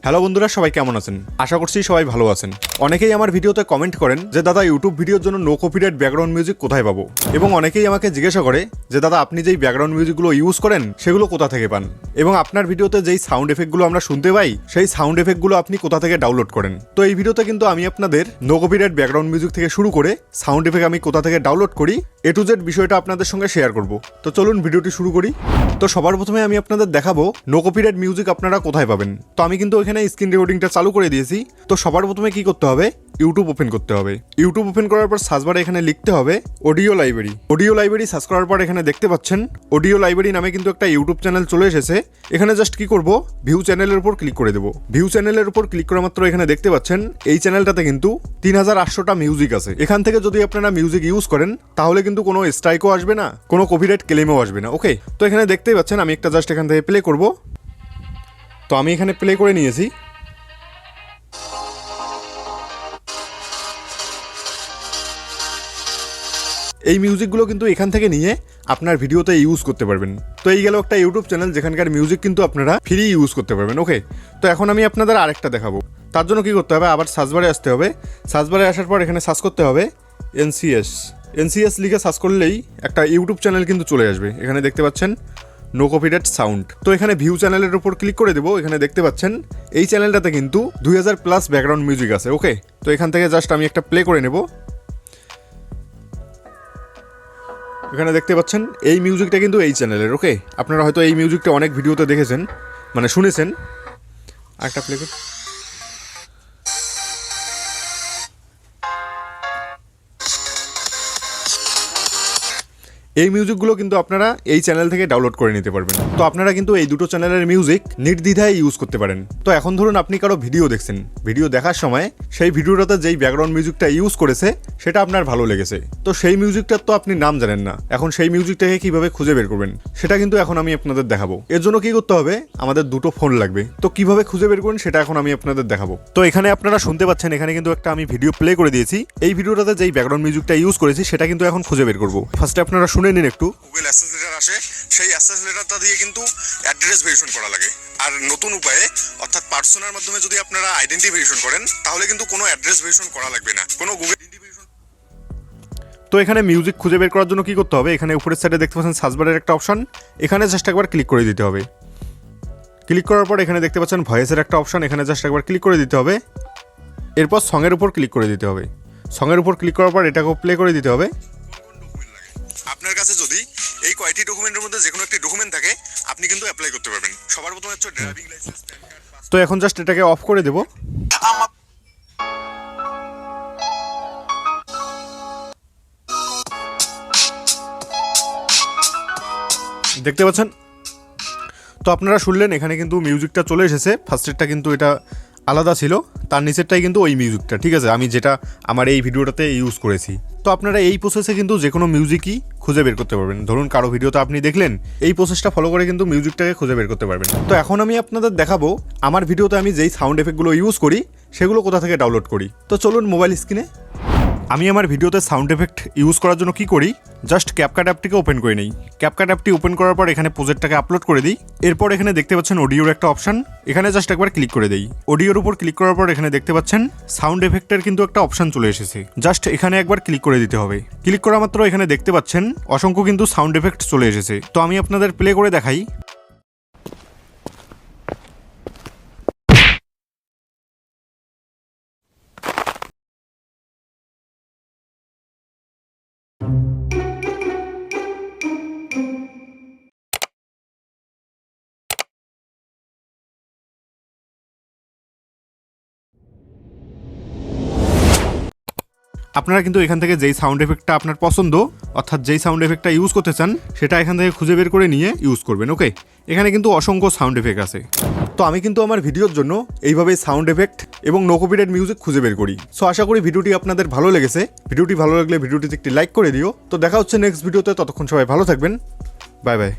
Hello বন্ধুরা, সবাই কেমন আছেন? আশা করছি সবাই ভালো আছেন। অনেকেই আমার ভিডিওতে কমেন্ট করেন যে দাদা ইউটিউব ভিডিওর জন্য নো কপিরাইট ব্যাকগ্রাউন্ড মিউজিক কোথায় পাবো, এবং অনেকেই আমাকে জিজ্ঞাসা করে যে দাদা আপনি যেই ব্যাকগ্রাউন্ড মিউজিকগুলো ইউজ করেন সেগুলো কোথা থেকে পান, এবং আপনার ভিডিওতে যেই সাউন্ড এফেক্টগুলো আমরা শুনতে পাই সেই সাউন্ড এফেক্টগুলো আপনি কোথা থেকে ডাউনলোড করেন। তো এই ভিডিওতে কিন্তু আমি আপনাদের নো কপিরাইট ব্যাকগ্রাউন্ড মিউজিক থেকে শুরু করে সাউন্ড এফেক্ট আমি কোথা থেকে ডাউনলোড করি এ টু জেড বিষয়টা আপনাদের সঙ্গে শেয়ার করব। তো চলুন ভিডিওটি শুরু করি। তো সবার প্রথমে আমি আপনাদের দেখাবো নো কপিরাইট মিউজিক আপনারা কোথায় পাবেন। তো আমি কিন্তু এখানে স্ক্রিন রেকর্ডিংটা চালু করে দিয়েছি। তো সবার প্রথমে কি করতে হবে, ইউটিউব ওপেন করতে হবে। ইউটিউব ওপেন করার পর সার্চ বারে এখানে লিখতে হবে audio library. Audio library search করার পর এখানে দেখতে পাচ্ছেন অডিও লাইব্রেরি নামে কিন্তু একটা ইউটিউব চ্যানেল চলে এসেছে। এখানে জাস্ট কি করব, ভিউ চ্যানেলের উপর ক্লিক করে দেবো। ভিউ চ্যানেলের উপর ক্লিক করা মাত্র এখানে দেখতে পাচ্ছেন এই চ্যানেলটাতে কিন্তু 3800টা মিউজিক আছে। এখান থেকে যদি আপনারা মিউজিক ইউজ করেন তাহলে কিন্তু কোনো স্ট্রাইকও আসবে না, কোনো কপিরাইট ক্লেমও আসবে না। ওকে, তো এখানে দেখতেই পাচ্ছেন আমি একটা জাস্ট এখান থেকে প্লে করব। তো আমি এখানে প্লে করে নিয়েছি। এই মিউজিকগুলো কিন্তু এখান থেকে নিয়ে আপনার ভিডিওতে ইউজ করতে পারবেন। তো এই গেল একটা ইউটিউব চ্যানেল যেখানকার মিউজিক কিন্তু আপনারা ফ্রি ইউজ করতে পারবেন। ওকে, তো এখন আমি আপনাদের আরেকটা দেখাবো। তার জন্য কি করতে হবে, আবার সার্চ বারে আসতে হবে। সার্চ বারে আসার পর এখানে সার্চ করতে হবে এনসিএস লিখে সার্চ করলেই একটা ইউটিউব চ্যানেল কিন্তু চলে আসবে। এখানে দেখতে পাচ্ছেন নো কপিরাইট সাউন্ড। তো এখানে ভিউ চ্যানেলের উপর ক্লিক করে দেবো। এখানে দেখতে পাচ্ছেন এই চ্যানেলটাতে কিন্তু 2000+ ব্যাকগ্রাউন্ড মিউজিক আছে। ওকে, তো এখান থেকে জাস্ট আমি একটা প্লে করে নেব। এখানে দেখতে পাচ্ছেন এই মিউজিকটা কিন্তু এই চ্যানেলের। ওকে, আপনারা হয়তো এই মিউজিকটা অনেক ভিডিওতে দেখেছেন, মানে শুনেছেন। একটা প্লে কর। এই মিউজিকগুলো কিন্তু আপনারা এই চ্যানেল থেকে ডাউনলোড করে নিতে পারবেন। তো আপনারা কিন্তু এই দুটো চ্যানেলের মিউজিক নির্দ্বিধায় ইউজ করতে পারেন। তো এখন ধরুন আপনি কারো ভিডিও দেখছেন, ভিডিও দেখার সময় সেই ভিডিওটাতে যেই ব্যাকগ্রাউন্ড মিউজিকটা ইউজ করেছে সেটা আপনার ভালো লেগেছে। তো সেই মিউজিকটার তো আপনি নাম জানেন না, এখন সেই মিউজিকটাকে কিভাবে খুঁজে বের করবেন সেটা কিন্তু এখন আমি আপনাদের দেখাবো। এর জন্য কি করতে হবে, আমাদের দুটো ফোন লাগবে। তো কিভাবে খুঁজে বের করবেন সেটা এখন আমি আপনাদের দেখাবো। তো এখানে আপনারা শুনতে পাচ্ছেন এখানে কিন্তু একটা আমি ভিডিও প্লে করে দিয়েছি। এই ভিডিওটাতে যেই ব্যাকগ্রাউন্ড মিউজিকটা ইউজ করেছি সেটা কিন্তু এখন খুঁজে বের করবো। ফার্স্টে আপনারা শুনে নিন একটু। গুগল অ্যাসেস লেটার আসে, সেই অ্যাসেস লেটারটা দিয়ে কিন্তু অ্যাড্রেস ভেরিফিকেশন করা লাগে। আর নতুন উপায়ে অর্থাৎ পার্সোনার মাধ্যমে যদি আপনারা আইডেন্টি ভেরিফিকেশন করেন তাহলে কিন্তু কোনো অ্যাড্রেস ভেরিফিকেশন করা লাগবে না, কোনো গুগল। তো এখানে মিউজিক খুঁজে বের করার জন্য কি করতে হবে, এখানে উপরের সাইডে দেখতে পাচ্ছেন সার্চ বারের একটা অপশন, এখানে জাস্ট একবার ক্লিক করে দিতে হবে। ক্লিক করার পর এখানে দেখতে পাচ্ছেন ভয়েসের একটা অপশন, এখানে জাস্ট একবার ক্লিক করে দিতে হবে। এরপর সঙের উপর ক্লিক করে দিতে হবে। সঙের উপর ক্লিক করার পর এটাকেও প্লে করে দিতে হবে। আপনার কাছে যদি এই কয়টি ডকুমেন্টের মধ্যে যে কোনো একটি ডকুমেন্ট থাকে আপনি কিন্তু অ্যাপ্লাই করতে পারবেন। সবার প্রথমে হচ্ছে ড্রাইভিং লাইসেন্স, প্যান কার্ড। তো এখন জাস্ট এটাকে অফ করে দেব। দেখতে পাচ্ছেন, তো আপনারা শুনলেন এখানে কিন্তু মিউজিকটা চলে এসেছে। ফার্স্টেরটা কিন্তু এটা আলাদা ছিল, তার নিচেরটাই কিন্তু ওই মিউজিকটা। ঠিক আছে, আমি যেটা আমার এই ভিডিওটাতে ইউজ করেছি। তো আপনারা এই প্রসেসে কিন্তু যে কোনো মিউজিকই খুঁজে বের করতে পারবেন। ধরুন কারো ভিডিওতে আপনি দেখলেন, এই প্রসেসটা ফলো করে কিন্তু মিউজিকটাকে খুঁজে বের করতে পারবেন। তো এখন আমি আপনাদের দেখাবো আমার ভিডিওতে আমি যেই সাউন্ড এফেক্টগুলো ইউজ করি সেগুলো কোথা থেকে ডাউনলোড করি। তো চলুন মোবাইল স্ক্রিনে। আমি আমার ভিডিওতে সাউন্ড এফেক্ট ইউজ করার জন্য কি করি, জাস্ট ক্যাপকাট অ্যাপটিকে ওপেন করে নিই। ক্যাপকাট অ্যাপটি ওপেন করার পর এখানে প্রজেক্টটাকে আপলোড করে দিই। এরপর এখানে দেখতে পাচ্ছেন অডিওর একটা অপশন, এখানে জাস্ট একবার ক্লিক করে দিই। অডিওর উপর ক্লিক করার পর এখানে দেখতে পাচ্ছেন সাউন্ড এফেক্টের কিন্তু একটা অপশন চলে এসেছে। জাস্ট এখানে একবার ক্লিক করে দিতে হবে। ক্লিক করা মাত্র এখানে দেখতে পাচ্ছেন অসংখ্য কিন্তু সাউন্ড এফেক্ট চলে এসেছে। তো আমি আপনাদের প্লে করে দেখাই। আপনারা কিন্তু এখান থেকে যেই সাউন্ড এফেক্টটা আপনার পছন্দ, অর্থাৎ যেই সাউন্ড এফেক্টটা ইউজ করতে চান সেটা এখান থেকে খুঁজে বের করে নিয়ে ইউজ করবেন। ওকে, এখানে কিন্তু অসংখ্য সাউন্ড এফেক্ট আছে। তো আমি কিন্তু আমার ভিডিওর জন্য এইভাবেই সাউন্ড এফেক্ট এবং নো কপিরাইট মিউজিক খুঁজে বের করি। সো আশা করি ভিডিওটি আপনাদের ভালো লেগেছে। ভিডিওটি ভালো লাগলে ভিডিওটিতে একটি লাইক করে দিও। তো দেখা হচ্ছে নেক্সট ভিডিওতে, ততক্ষণ সবাই ভালো থাকবেন। Bye bye.